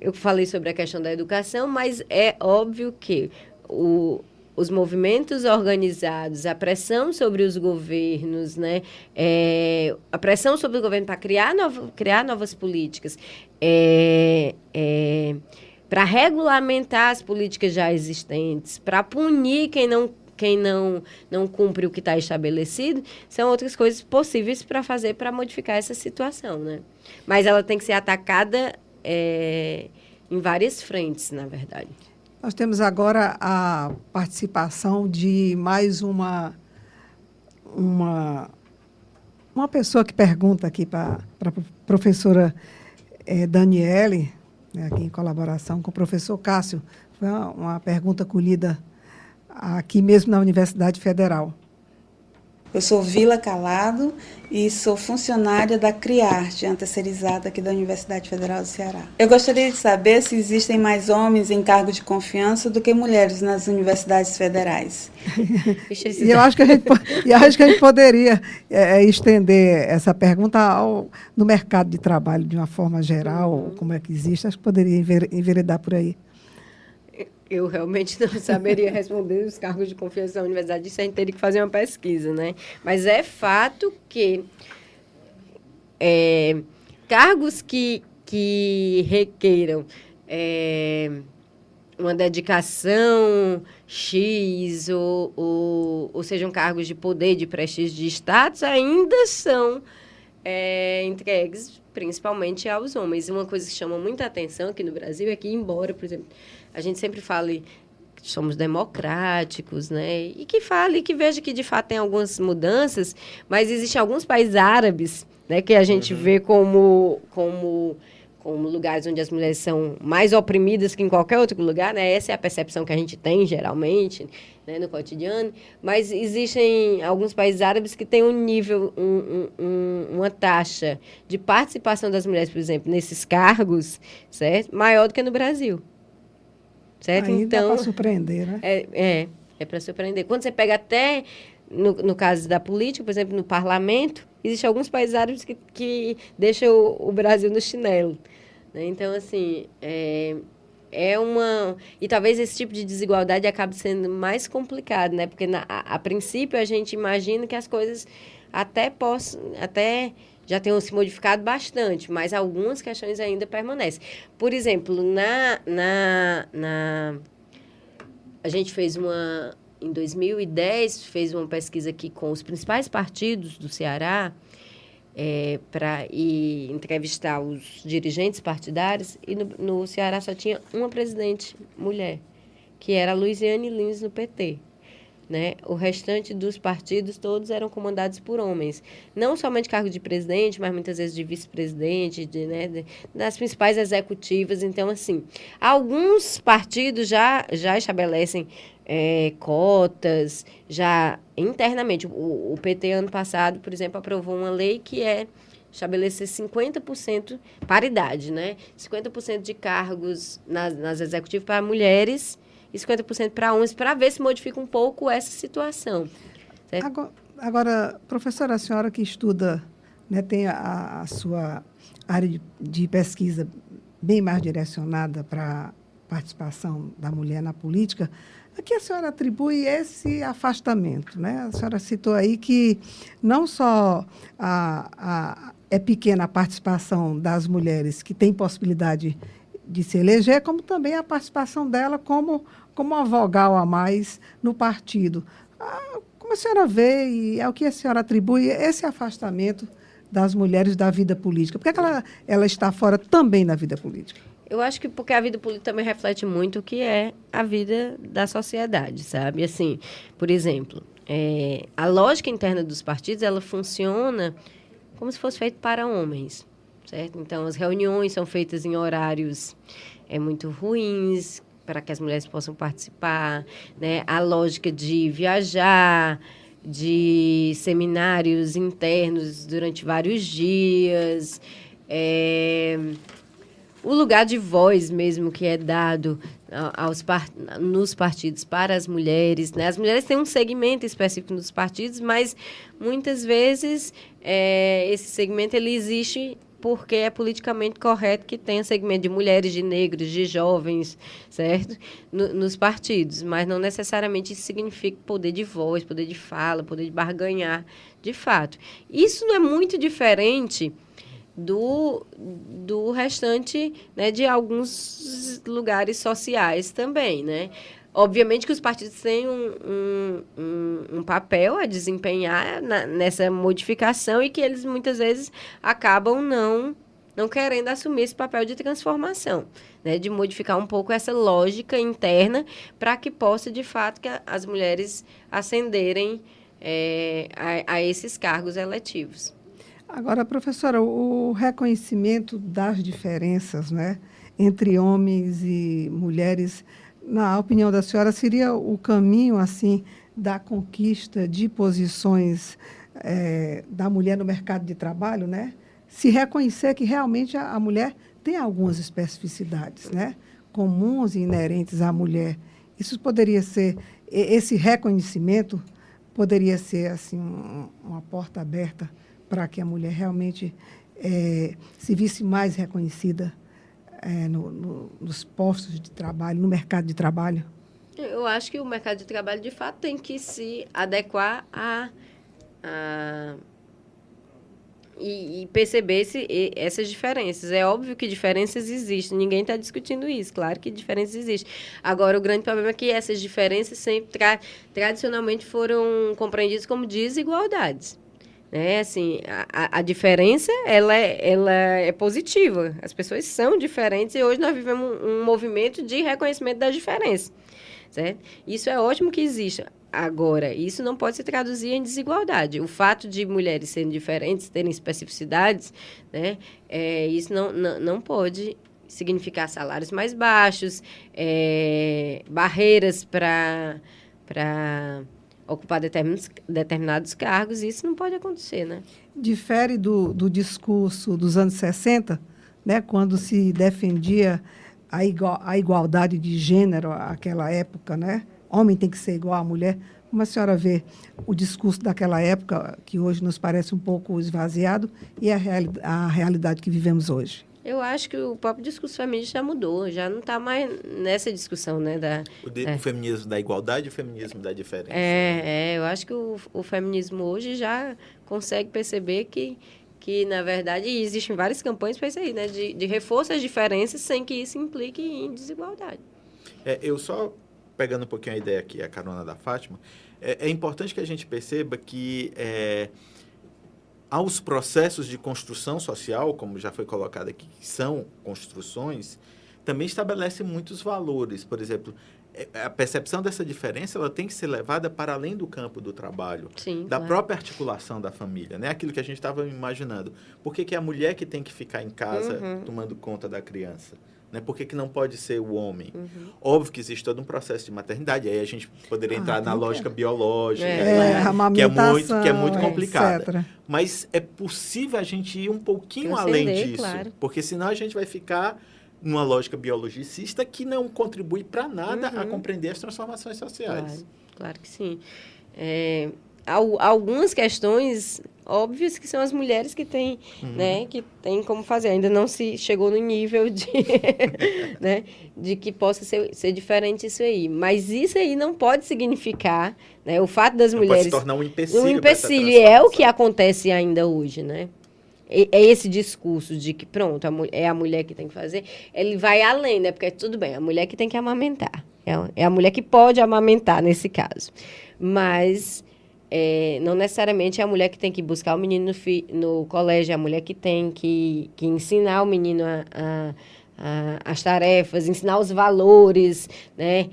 Eu falei sobre a questão da educação, mas é óbvio que os movimentos organizados, a pressão sobre os governos, né? A pressão sobre o governo para criar novas políticas, para regulamentar as políticas já existentes, para punir quem não cumpre o que está estabelecido, são outras coisas possíveis para fazer para modificar essa situação, né? Mas ela tem que ser atacada em várias frentes, na verdade. Nós temos agora a participação de mais uma pessoa que pergunta aqui para a professora Daniele, né, aqui em colaboração com o professor Cássio. Foi uma pergunta colhida aqui mesmo na Universidade Federal. Eu sou Vila Calado e sou funcionária da CRIARTE, a terceirizada aqui da Universidade Federal do Ceará. Eu gostaria de saber se existem mais homens em cargo de confiança do que mulheres nas universidades federais. E eu acho que a gente poderia estender essa pergunta no mercado de trabalho de uma forma geral, como é que existe. Acho que poderia enveredar por aí. Eu realmente não saberia responder os cargos de confiança da universidade, isso a gente teria que fazer uma pesquisa, né? Mas é fato que cargos que requeiram uma dedicação X ou sejam cargos de poder, de prestígio, de status, ainda são entregues principalmente aos homens. Uma coisa que chama muita atenção aqui no Brasil é que, embora, por exemplo, a gente sempre fale que somos democráticos, né? E que veja que, de fato, tem algumas mudanças, mas existem alguns países árabes, né, que a gente vê como lugares onde as mulheres são mais oprimidas que em qualquer outro lugar, né? Essa é a percepção que a gente tem, geralmente, né, no cotidiano. Mas existem alguns países árabes que têm um nível, uma taxa de participação das mulheres, por exemplo, nesses cargos, certo? Maior do que no Brasil. Certo? Aí então, dá para surpreender, né? É para surpreender. Quando você pega até, no caso da política, por exemplo, no parlamento, existem alguns países árabes que deixam o Brasil no chinelo. Né? Então, assim, e talvez esse tipo de desigualdade acabe sendo mais complicado, né? Porque, a princípio, a gente imagina que as coisas até já tenham se modificado bastante, mas algumas questões ainda permanecem. Por exemplo, a gente fez em 2010, fez uma pesquisa aqui com os principais partidos do Ceará, para entrevistar os dirigentes partidários, e no Ceará só tinha uma presidente mulher, que era a Luiziane Lins, no PT. Né? O restante dos partidos todos eram comandados por homens. Não somente cargo de presidente, mas muitas vezes de vice-presidente, das principais executivas. Então, assim, alguns partidos já estabelecem cotas, já internamente. O PT, ano passado, por exemplo, aprovou uma lei que estabelecer 50% paridade, né? 50% de cargos nas executivas para mulheres e 50% para homens, para ver se modifica um pouco essa situação. Certo? Agora, professora, a senhora que estuda, né, tem a sua área de pesquisa bem mais direcionada para a participação da mulher na política, a que a senhora atribui esse afastamento? Né? A senhora citou aí que não só é pequena a participação das mulheres que têm possibilidade de se eleger, como também a participação dela como uma vogal a mais no partido. Como a senhora vê e ao que a senhora atribui esse afastamento das mulheres da vida política? Por que ela está fora também da vida política? Eu acho que porque a vida política também reflete muito o que é a vida da sociedade, sabe? Assim, por exemplo, a lógica interna dos partidos, ela funciona como se fosse feito para homens. certo? Então, as reuniões são feitas em horários muito ruins para que as mulheres possam participar, né? A lógica de viajar, de seminários internos durante vários dias, o lugar de voz mesmo que é dado nos partidos para as mulheres, né? As mulheres têm um segmento específico nos partidos, mas muitas vezes esse segmento ele existe porque é politicamente correto que tenha segmento de mulheres, de negros, de jovens, certo? Nos partidos, mas não necessariamente isso significa poder de voz, poder de fala, poder de barganhar, de fato. Isso não é muito diferente do restante, né, de alguns lugares sociais também, né? Obviamente que os partidos têm um papel a desempenhar nessa modificação e que eles muitas vezes acabam não querendo assumir esse papel de transformação, né? De modificar um pouco essa lógica interna para que possa, de fato, que as mulheres ascenderem a esses cargos eletivos. Agora, professora, o reconhecimento das diferenças, né, entre homens e mulheres, na opinião da senhora, seria o caminho assim da conquista de posições da mulher no mercado de trabalho, né? Se reconhecer que realmente a mulher tem algumas especificidades, né, comuns e inerentes à mulher. Isso poderia ser, esse reconhecimento poderia ser assim uma porta aberta para que a mulher realmente se visse mais reconhecida nos postos de trabalho, no mercado de trabalho? Eu acho que o mercado de trabalho, de fato, tem que se adequar e perceber essas diferenças. É óbvio que diferenças existem, ninguém está discutindo isso, claro que diferenças existem. Agora, o grande problema é que essas diferenças sempre tradicionalmente foram compreendidas como desigualdades. Assim, a diferença ela é positiva. As pessoas são diferentes e hoje nós vivemos um movimento de reconhecimento das diferenças, certo? Isso é ótimo que exista. Agora, isso não pode se traduzir em desigualdade. O fato de mulheres serem diferentes, terem especificidades, né, isso não pode significar salários mais baixos, barreiras para ocupar determinados cargos, isso não pode acontecer, né? Difere do discurso dos anos 60, né, quando se defendia a igualdade de gênero, aquela época, né? Homem tem que ser igual à mulher. Como a senhora vê o discurso daquela época, que hoje nos parece um pouco esvaziado, e a realidade que vivemos hoje? Eu acho que o próprio discurso feminista já mudou, já não está mais nessa discussão, né? O feminismo da igualdade e o feminismo da diferença. Eu acho que o feminismo hoje já consegue perceber que na verdade, existem várias campanhas para isso aí, né? De reforço às diferenças sem que isso implique em desigualdade. Eu só, pegando um pouquinho a ideia aqui, a carona da Fátima, é importante que a gente perceba que aos processos de construção social, como já foi colocado aqui, que são construções, também estabelece muitos valores. Por exemplo, a percepção dessa diferença ela tem que ser levada para além do campo do trabalho, da própria articulação da família, né? Aquilo que a gente estava imaginando. Por que é a mulher que tem que ficar em casa tomando conta da criança? Né? Por que não pode ser o homem? Óbvio que existe todo um processo de maternidade, aí a gente poderia entrar na lógica biológica, que é muito complicada. Etc. Mas é possível a gente ir um pouquinho além disso, porque senão a gente vai ficar numa lógica biologicista que não contribui para nada a compreender as transformações sociais. Claro que sim. Algumas questões óbvias que são as mulheres que têm, né, que têm como fazer. Ainda não se chegou no nível de, né, de que possa ser diferente isso aí. Mas isso aí não pode significar, né, o fato das mulheres... Pode se tornar um empecilho. Um empecilho, e é o que acontece ainda hoje, né? É esse discurso de que, pronto, é a mulher que tem que fazer, ele vai além, né? Porque tudo bem, a mulher que tem que amamentar. É a mulher que pode amamentar, nesse caso. Mas... não necessariamente é a mulher que tem que buscar o menino no colégio, é a mulher que tem que ensinar o menino as tarefas, ensinar os valores, né?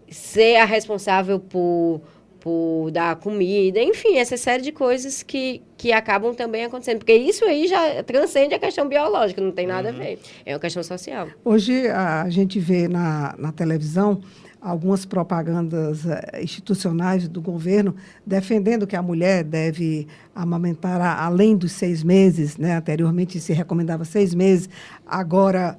Ser a responsável por por dar comida, enfim, essa série de coisas que acabam também acontecendo. Porque isso aí já transcende a questão biológica, não tem nada a ver. É uma questão social. Hoje a gente vê na televisão algumas propagandas institucionais do governo defendendo que a mulher deve amamentar além dos 6 meses, né? Anteriormente se recomendava 6 meses, agora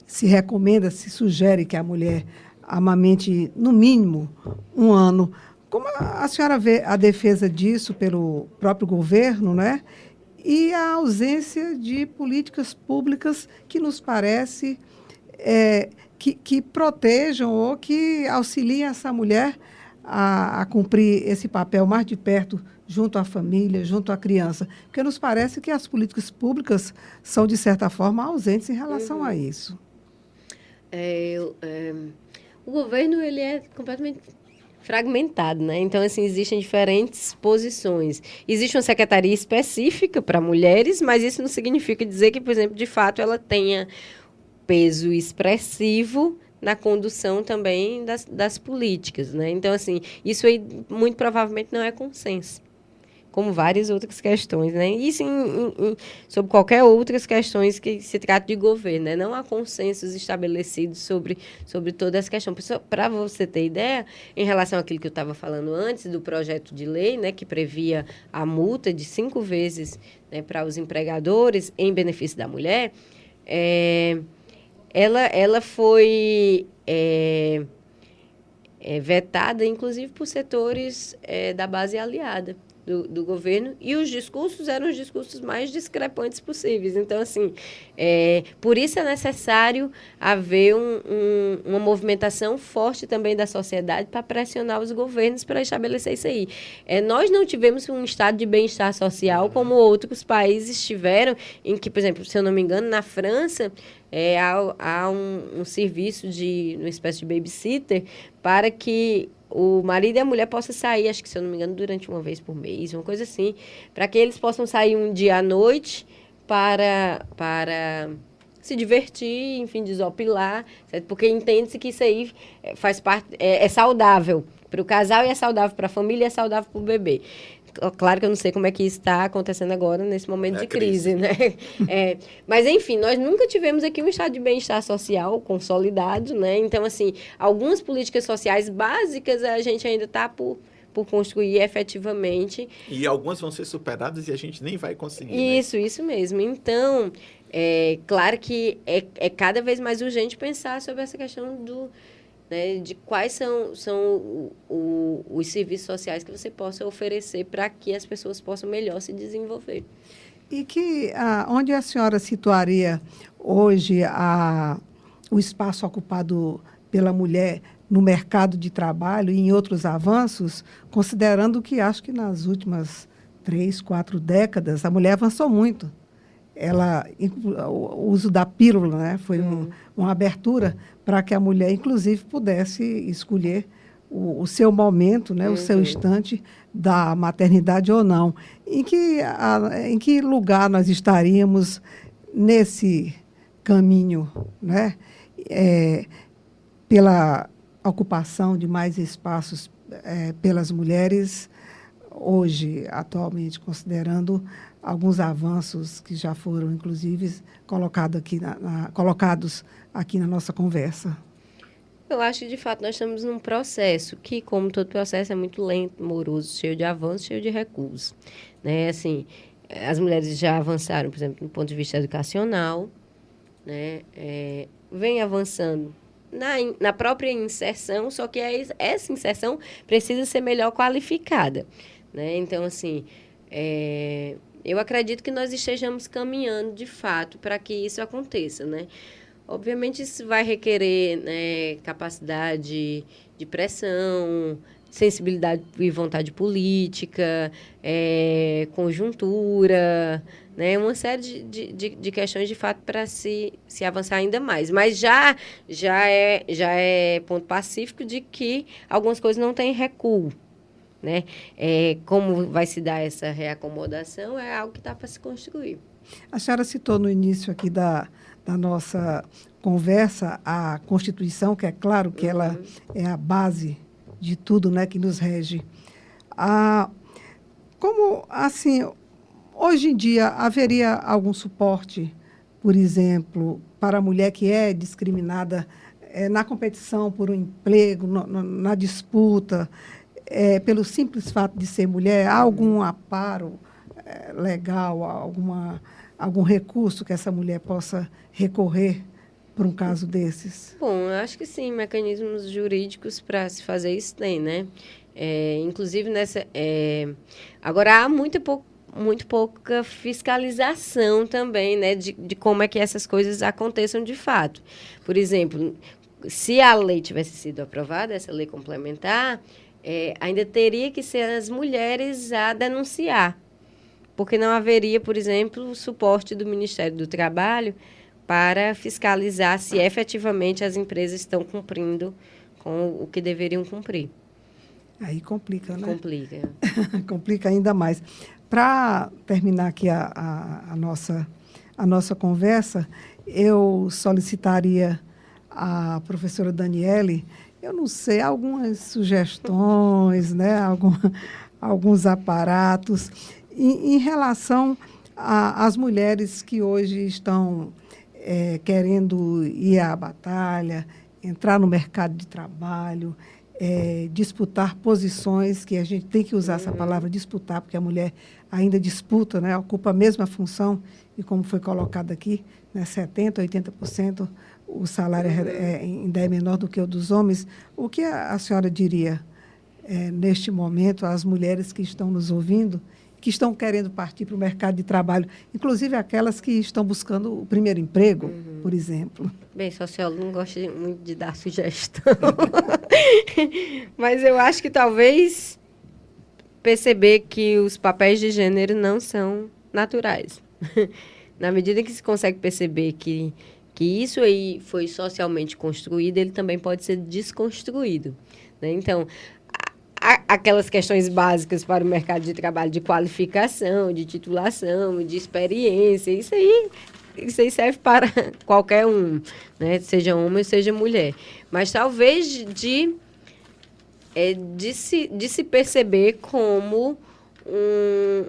se recomenda, se sugere que a mulher amamente no mínimo 1 ano. Como a senhora vê a defesa disso pelo próprio governo, né? E a ausência de políticas públicas que nos parece que protejam ou que auxiliem essa mulher a cumprir esse papel mais de perto junto à família, junto à criança? Porque nos parece que as políticas públicas são, de certa forma, ausentes em relação a isso. O governo ele é completamente fragmentado, né? Então, assim, existem diferentes posições. Existe uma secretaria específica para mulheres, mas isso não significa dizer que, por exemplo, de fato, ela tenha peso expressivo na condução também das políticas, né? Então, assim, isso aí muito provavelmente não é consenso, como várias outras questões, né? Isso sobre qualquer outras questões que se trata de governo, né? Não há consensos estabelecidos sobre toda essa questão. Para você ter ideia, em relação àquilo que eu estava falando antes, do projeto de lei, né, que previa a multa de 5 vezes, né, para os empregadores em benefício da mulher, ela foi vetada, inclusive, por setores da base aliada do governo, e os discursos eram os discursos mais discrepantes possíveis. Então, assim, por isso é necessário haver uma movimentação forte também da sociedade para pressionar os governos para estabelecer isso aí. Nós não tivemos um estado de bem-estar social como outros países tiveram, em que, por exemplo, se eu não me engano, na França, há um serviço uma espécie de babysitter para que o marido e a mulher possam sair, acho que, se eu não me engano, durante uma vez por mês, uma coisa assim, para que eles possam sair um dia à noite para se divertir, enfim, desopilar, certo? Porque entende-se que isso aí faz parte, é saudável para o casal e é saudável para a família e é saudável para o bebê. Claro que eu não sei como é que isso está acontecendo agora, nesse momento de crise, né? Mas, enfim, nós nunca tivemos aqui um estado de bem-estar social consolidado, né? Então, assim, algumas políticas sociais básicas a gente ainda está por construir efetivamente. E algumas vão ser superadas e a gente nem vai conseguir, Isso mesmo. Então, claro que é cada vez mais urgente pensar sobre essa questão de quais são os serviços sociais que você possa oferecer para que as pessoas possam melhor se desenvolver. E onde a senhora situaria hoje o espaço ocupado pela mulher no mercado de trabalho e em outros avanços, considerando que acho que nas últimas 3, 4 décadas a mulher avançou muito. O uso da pílula, né, foi uma abertura para que a mulher, inclusive, pudesse escolher o seu momento, né, o seu instante da maternidade ou não. Em que lugar nós estaríamos nesse caminho, né, pela ocupação de mais espaços pelas mulheres, hoje, atualmente, considerando alguns avanços que já foram, inclusive, colocados aqui na nossa conversa? Eu acho que, de fato, nós estamos num processo que, como todo processo, é muito lento, moroso, cheio de avanços, cheio de recuos, né? Assim, as mulheres já avançaram, por exemplo, do ponto de vista educacional, né? Vem avançando na própria inserção, só que essa inserção precisa ser melhor qualificada, né? Então, assim, eu acredito que nós estejamos caminhando, de fato, para que isso aconteça, né? Obviamente, isso vai requerer, né, capacidade de pressão, sensibilidade e vontade política, conjuntura, né? Uma série de questões, de fato, para se avançar ainda mais. Mas já é ponto pacífico de que algumas coisas não têm recuo, né? Como vai se dar essa reacomodação é algo que está para se construir. A senhora citou no início aqui da nossa conversa a Constituição, que é claro que ela é a base de tudo, né, que nos rege. Como, assim, hoje em dia haveria algum suporte, por exemplo, para a mulher que é discriminada na competição por um emprego, na disputa, pelo simples fato de ser mulher? Há algum amparo legal, algum recurso que essa mulher possa recorrer para um caso desses? Bom, eu acho que sim, mecanismos jurídicos para se fazer isso tem, né? Inclusive, agora há muito pouca fiscalização também, né, de como é que essas coisas aconteçam de fato. Por exemplo, se a lei tivesse sido aprovada, essa lei complementar, ainda teria que ser as mulheres a denunciar, porque não haveria, por exemplo, o suporte do Ministério do Trabalho para fiscalizar se efetivamente as empresas estão cumprindo com o que deveriam cumprir. Aí complica, né? Complica. Complica ainda mais. Para terminar aqui a nossa conversa, eu solicitaria à professora Daniele, eu não sei, algumas sugestões, né? Alguns aparatos em relação às mulheres que hoje estão querendo ir à batalha, entrar no mercado de trabalho, disputar posições, que a gente tem que usar essa palavra disputar, porque a mulher ainda disputa, né, ocupa a mesma função, e como foi colocado aqui, né, 70%, 80%, o salário ainda é menor do que o dos homens. O que a senhora diria, neste momento, às mulheres que estão nos ouvindo, que estão querendo partir para o mercado de trabalho, inclusive aquelas que estão buscando o primeiro emprego, por exemplo? Bem, sociólogo não gosta muito de dar sugestão, mas eu acho que talvez perceber que os papéis de gênero não são naturais. Na medida que se consegue perceber que isso aí foi socialmente construído, ele também pode ser desconstruído, né? Então, aquelas questões básicas para o mercado de trabalho, de qualificação, de titulação, de experiência, isso aí serve para qualquer um, né? Seja homem ou seja mulher. Mas talvez de se perceber como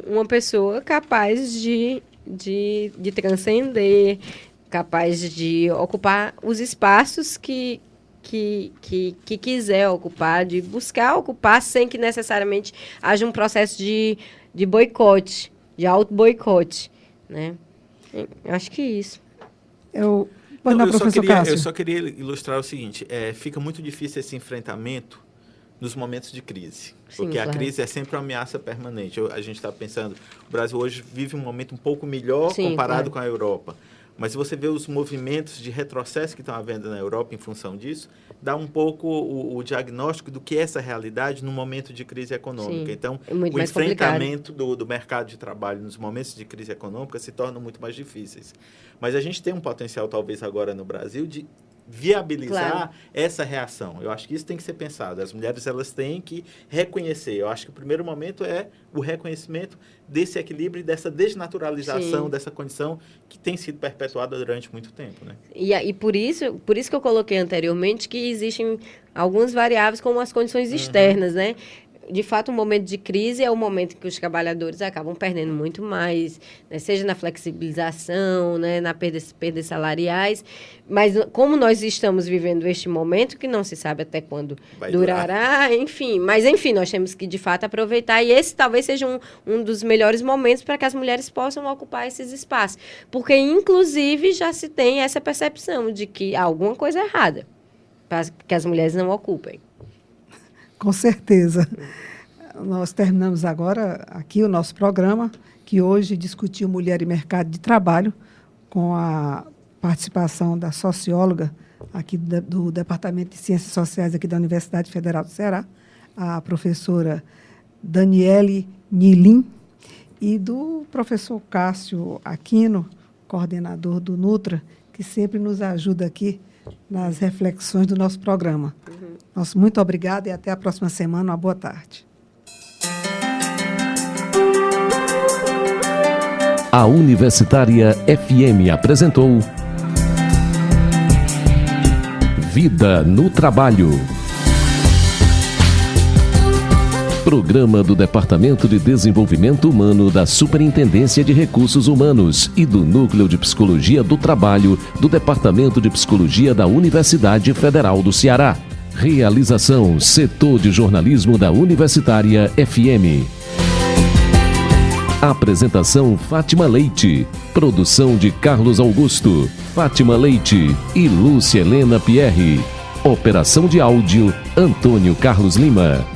uma pessoa capaz de transcender, capaz de ocupar os espaços que quiser ocupar, de buscar ocupar sem que necessariamente haja um processo de boicote, de auto-boicote, né? Acho que isso. Eu só queria ilustrar o seguinte, fica muito difícil esse enfrentamento nos momentos de crise, porque a crise é sempre uma ameaça permanente. A gente está pensando, o Brasil hoje vive um momento um pouco melhor comparado com a Europa. Mas se você vê os movimentos de retrocesso que estão havendo na Europa em função disso, dá um pouco o diagnóstico do que é essa realidade no momento de crise econômica. Sim, então, o enfrentamento do mercado de trabalho nos momentos de crise econômica se tornam muito mais difíceis. Mas a gente tem um potencial, talvez agora no Brasil, de viabilizar essa reação. Eu acho que isso tem que ser pensado. As mulheres, elas têm que reconhecer. Eu acho que o primeiro momento é o reconhecimento desse equilíbrio e dessa desnaturalização dessa condição que tem sido perpetuada durante muito tempo, né? E por isso que eu coloquei anteriormente que existem algumas variáveis como as condições externas, né? De fato, um momento de crise é o momento em que os trabalhadores acabam perdendo muito mais, né? Seja na flexibilização, né? Na perdas salariais. Mas como nós estamos vivendo este momento, que não se sabe até quando durará, enfim. Mas, enfim, nós temos que, de fato, aproveitar. E esse talvez seja um dos melhores momentos para que as mulheres possam ocupar esses espaços. Porque, inclusive, já se tem essa percepção de que há alguma coisa errada para que as mulheres não ocupem. Com certeza. Nós terminamos agora aqui o nosso programa, que hoje discutiu mulher e mercado de trabalho, com a participação da socióloga aqui do Departamento de Ciências Sociais aqui da Universidade Federal do Ceará, a professora Daniele Nilim, e do professor Cássio Aquino, coordenador do Nutra, que sempre nos ajuda aqui nas reflexões do nosso programa. Nosso muito obrigada e até a próxima semana. Uma boa tarde. A Universitária FM apresentou Vida no Trabalho. Programa do Departamento de Desenvolvimento Humano da Superintendência de Recursos Humanos e do Núcleo de Psicologia do Trabalho do Departamento de Psicologia da Universidade Federal do Ceará. Realização: Setor de Jornalismo da Universitária FM. Apresentação: Fátima Leite. Produção de Carlos Augusto, Fátima Leite e Lúcia Helena Pierre. Operação de áudio: Antônio Carlos Lima.